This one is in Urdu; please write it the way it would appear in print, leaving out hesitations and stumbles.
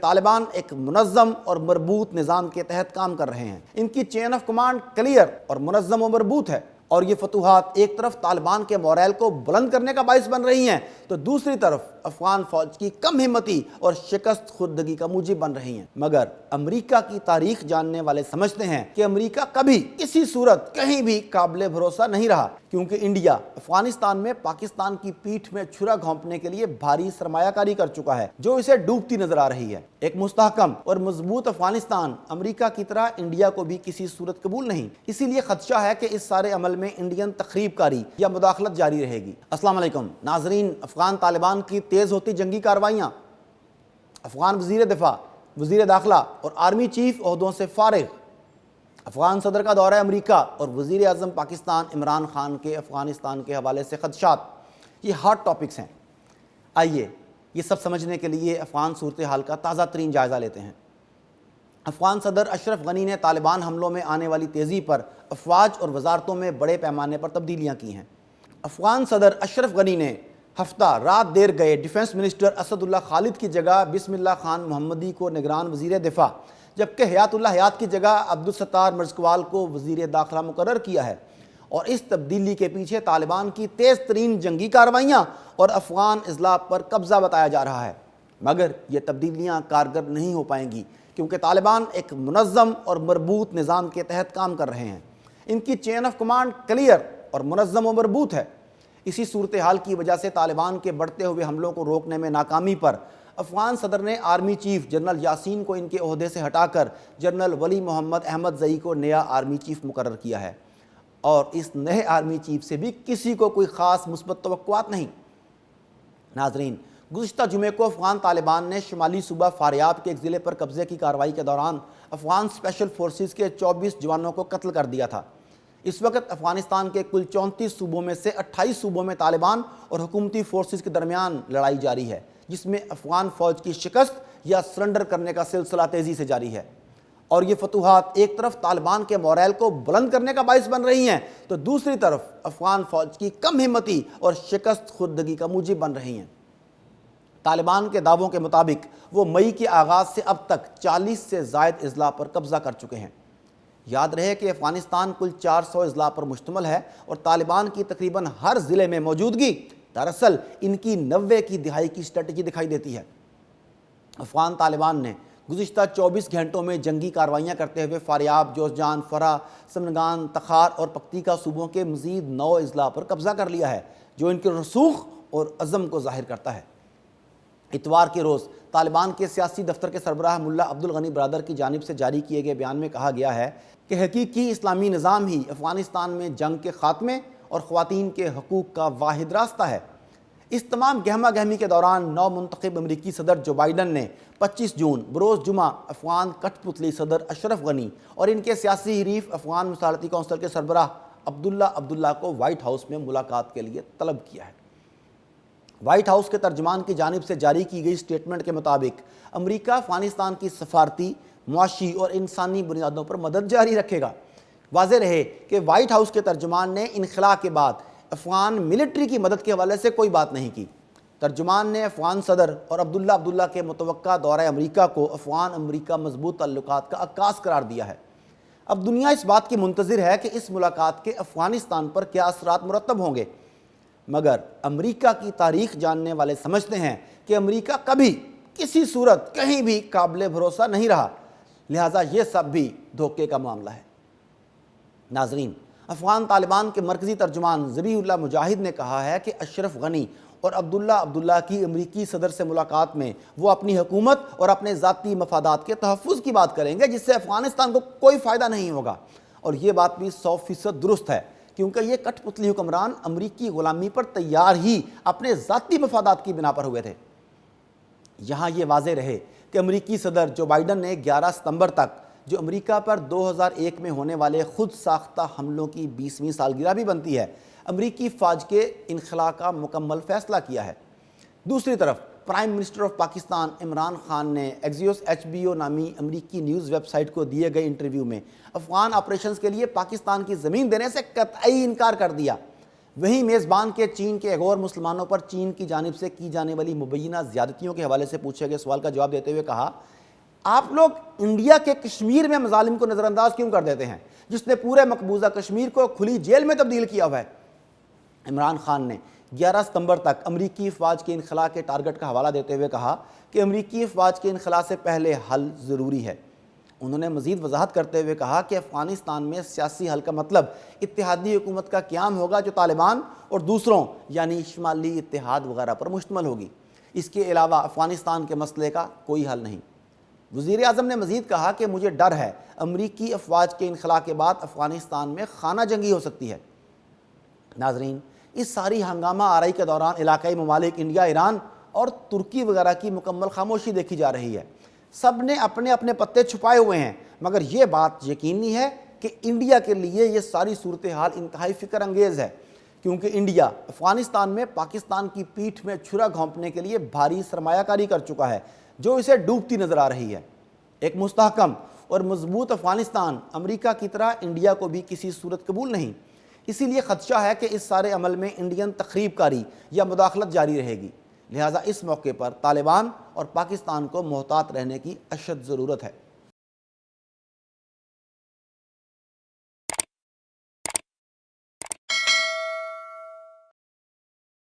طالبان ایک منظم اور مربوط نظام کے تحت کام کر رہے ہیں۔ ان کی چین آف کمانڈ کلیئر اور منظم و مربوط ہے، اور یہ فتوحات ایک طرف طالبان کے موریل کو بلند کرنے کا باعث بن رہی ہیں تو دوسری طرف افغان فوج کی کم ہمتی اور شکست خوردگی کا موجب بن رہی ہیں۔ مگر امریکہ کی تاریخ جاننے والے سمجھتے ہیں کہ امریکہ کبھی کسی صورت کہیں بھی قابل بھروسہ نہیں رہا، کیونکہ انڈیا افغانستان میں پاکستان کی پیٹھ میں چھرا گھونپنے کے لیے بھاری سرمایہ کاری کر چکا ہے جو اسے ڈوبتی نظر آ رہی ہے۔ ایک مستحکم اور مضبوط افغانستان امریکہ کی طرح انڈیا کو بھی کسی صورت قبول نہیں، اسی لیے خدشہ ہے کہ اس سارے عمل میں انڈین تخریب کاری یا مداخلت جاری رہے گی۔ السلام علیکم ناظرین، افغان طالبان کی تیز ہوتی جنگی کارروائیاں، افغان وزیر دفاع، وزیر داخلہ اور آرمی چیف عہدوں سے فارغ، افغان صدر کا دورہ امریکہ اور وزیر اعظم پاکستان عمران خان کے افغانستان کے حوالے سے خدشات، یہ ہاٹ ٹاپکس ہیں۔ آئیے یہ سب سمجھنے کے لیے افغان صورتحال کا تازہ ترین جائزہ لیتے ہیں۔ افغان صدر اشرف غنی نے طالبان حملوں میں آنے والی تیزی پر افواج اور وزارتوں میں بڑے پیمانے پر تبدیلیاں کی ہیں۔ افغان صدر اشرف غنی نے ہفتہ رات دیر گئے ڈیفنس منسٹر اسد اللہ خالد کی جگہ بسم اللہ خان محمدی کو نگران وزیر دفاع، جبکہ حیات اللہ حیات کی جگہ عبدالستار مرزقوال کو وزیر داخلہ مقرر کیا ہے، اور اس تبدیلی کے پیچھے طالبان کی تیز ترین جنگی کارروائیاں اور افغان اضلاع پر قبضہ بتایا جا رہا ہے۔ مگر یہ تبدیلیاں کارگر نہیں ہو پائیں گی، کیونکہ طالبان ایک منظم اور مربوط نظام کے تحت کام کر رہے ہیں۔ ان کی چین آف کمانڈ کلیئر اور منظم و مربوط ہے۔ اسی صورتحال کی وجہ سے طالبان کے بڑھتے ہوئے حملوں کو روکنے میں ناکامی پر افغان صدر نے آرمی چیف جنرل یاسین کو ان کے عہدے سے ہٹا کر جنرل ولی محمد احمد زئی کو نیا آرمی چیف مقرر کیا ہے، اور اس نئے آرمی چیف سے بھی کسی کو کوئی خاص مثبت توقعات نہیں۔ ناظرین، گزشتہ جمعے کو افغان طالبان نے شمالی صوبہ فاریاب کے ایک ضلع پر قبضے کی کارروائی کے دوران افغان اسپیشل فورسز کے 24 جوانوں کو قتل کر دیا تھا۔ اس وقت افغانستان کے کل 34 صوبوں میں سے 28 صوبوں میں طالبان اور حکومتی فورسز کے درمیان لڑائی جاری ہے، جس میں افغان فوج کی شکست یا سرنڈر کرنے کا سلسلہ تیزی سے جاری ہے، اور یہ فتوحات ایک طرف طالبان کے موریل کو بلند کرنے کا باعث بن رہی ہیں تو دوسری طرف افغان فوج کی کم ہمتی اور شکست خوردگی کا موجب بن رہی ہیں۔ طالبان کے دعووں کے مطابق وہ مئی کے آغاز سے اب تک 40 سے زائد اضلاع پر قبضہ کر چکے ہیں۔ یاد رہے کہ افغانستان کل 400 اضلاع پر مشتمل ہے، اور طالبان کی تقریباً ہر ضلع میں موجودگی دراصل ان کی 90 کی دہائی کی اسٹریٹجی دکھائی دیتی ہے۔ افغان طالبان نے گزشتہ 24 گھنٹوں میں جنگی کارروائیاں کرتے ہوئے فاریاب، جوزجان، فرا، سمنگان، تخار اور پکتیکا صوبوں کے مزید 9 اضلاع پر قبضہ کر لیا ہے، جو ان کے رسوخ اور عزم کو ظاہر کرتا ہے۔ اتوار کے روز طالبان کے سیاسی دفتر کے سربراہ ملا عبدالغنی برادر کی جانب سے جاری کیے گئے بیان میں کہا گیا ہے کہ حقیقی اسلامی نظام ہی افغانستان میں جنگ کے خاتمے اور خواتین کے حقوق کا واحد راستہ ہے۔ اس تمام گہما گہمی کے دوران نو منتخب امریکی صدر جو بائیڈن نے 25 جون بروز جمعہ افغان کٹھ پتلی صدر اشرف غنی اور ان کے سیاسی حریف افغان مصالحتی کونسل کے سربراہ عبداللہ کو وائٹ ہاؤس میں ملاقات کے لیے طلب کیا ہے۔ وائٹ ہاؤس کے ترجمان کی جانب سے جاری کی گئی سٹیٹمنٹ کے مطابق امریکہ افغانستان کی سفارتی، معاشی اور انسانی بنیادوں پر مدد جاری رکھے گا۔ واضح رہے کہ وائٹ ہاؤس کے ترجمان نے انخلاء کے بعد افغان ملٹری کی مدد کے حوالے سے کوئی بات نہیں کی۔ ترجمان نے افغان صدر اور عبداللہ کے متوقع دورہ امریکہ کو افغان امریکہ مضبوط تعلقات کا عکاس قرار دیا ہے۔ اب دنیا اس بات کی منتظر ہے کہ اس ملاقات کے افغانستان پر کیا اثرات مرتب ہوں گے، مگر امریکہ کی تاریخ جاننے والے سمجھتے ہیں کہ امریکہ کبھی کسی صورت کہیں بھی قابل بھروسہ نہیں رہا، لہٰذا یہ سب بھی دھوکے کا معاملہ ہے۔ ناظرین، افغان طالبان کے مرکزی ترجمان ذبیح اللہ مجاہد نے کہا ہے کہ اشرف غنی اور عبداللہ کی امریکی صدر سے ملاقات میں وہ اپنی حکومت اور اپنے ذاتی مفادات کے تحفظ کی بات کریں گے، جس سے افغانستان کو کوئی فائدہ نہیں ہوگا، اور یہ بات بھی 100% درست ہے، کیونکہ یہ کٹھ پتلی حکمران امریکی غلامی پر تیار ہی اپنے ذاتی مفادات کی بنا پر ہوئے تھے۔ یہاں یہ واضح رہے کہ امریکی صدر جو بائیڈن نے 11 ستمبر تک، جو امریکہ پر 2001 میں ہونے والے خود ساختہ حملوں کی 20ویں سالگرہ بھی بنتی ہے، امریکی فوج کے انخلاء کا مکمل فیصلہ کیا ہے۔ دوسری طرف prime minister of Pakistan Imran Khan نے ایکزیوس HBO نامی امریکی نیوز ویب سائٹ کو دیے گئے انٹرویو میں افغان آپریشنز کے لیے پاکستان کی زمین دینے سے قطعی انکار کر دیا۔ وہیں میزبان کے چین کے غور مسلمانوں پر چین کی جانب سے کی جانے والی مبینہ زیادتیوں کے حوالے سے پوچھے گئے سوال کا جواب دیتے ہوئے کہا، آپ لوگ انڈیا کے کشمیر میں مظالم کو نظر انداز کیوں کر دیتے ہیں جس نے پورے مقبوضہ کشمیر کو کھلی جیل میں تبدیل کیا ہوا ہے؟ عمران خان نے 11 ستمبر تک امریکی افواج کے انخلاء کے ٹارگٹ کا حوالہ دیتے ہوئے کہا کہ امریکی افواج کے انخلاء سے پہلے حل ضروری ہے۔ انہوں نے مزید وضاحت کرتے ہوئے کہا کہ افغانستان میں سیاسی حل کا مطلب اتحادی حکومت کا قیام ہوگا جو طالبان اور دوسروں یعنی شمالی اتحاد وغیرہ پر مشتمل ہوگی۔ اس کے علاوہ افغانستان کے مسئلے کا کوئی حل نہیں۔ وزیر اعظم نے مزید کہا کہ مجھے ڈر ہے امریکی افواج کے انخلاء کے بعد افغانستان میں خانہ جنگی ہو سکتی ہے۔ ناظرین، اس ساری ہنگامہ آرائی کے دوران علاقائی ممالک انڈیا، ایران اور ترکی وغیرہ کی مکمل خاموشی دیکھی جا رہی ہے۔ سب نے اپنے اپنے پتے چھپائے ہوئے ہیں، مگر یہ بات یقینی ہے کہ انڈیا کے لیے یہ ساری صورتحال انتہائی فکر انگیز ہے، کیونکہ انڈیا افغانستان میں پاکستان کی پیٹھ میں چھرا گھونپنے کے لیے بھاری سرمایہ کاری کر چکا ہے جو اسے ڈوبتی نظر آ رہی ہے۔ ایک مستحکم اور مضبوط افغانستان امریکہ کی طرح انڈیا کو بھی کسی صورت قبول نہیں، اسی لیے خدشہ ہے کہ اس سارے عمل میں انڈین تخریب کاری یا مداخلت جاری رہے گی، لہٰذا اس موقع پر طالبان اور پاکستان کو محتاط رہنے کی اشد ضرورت ہے۔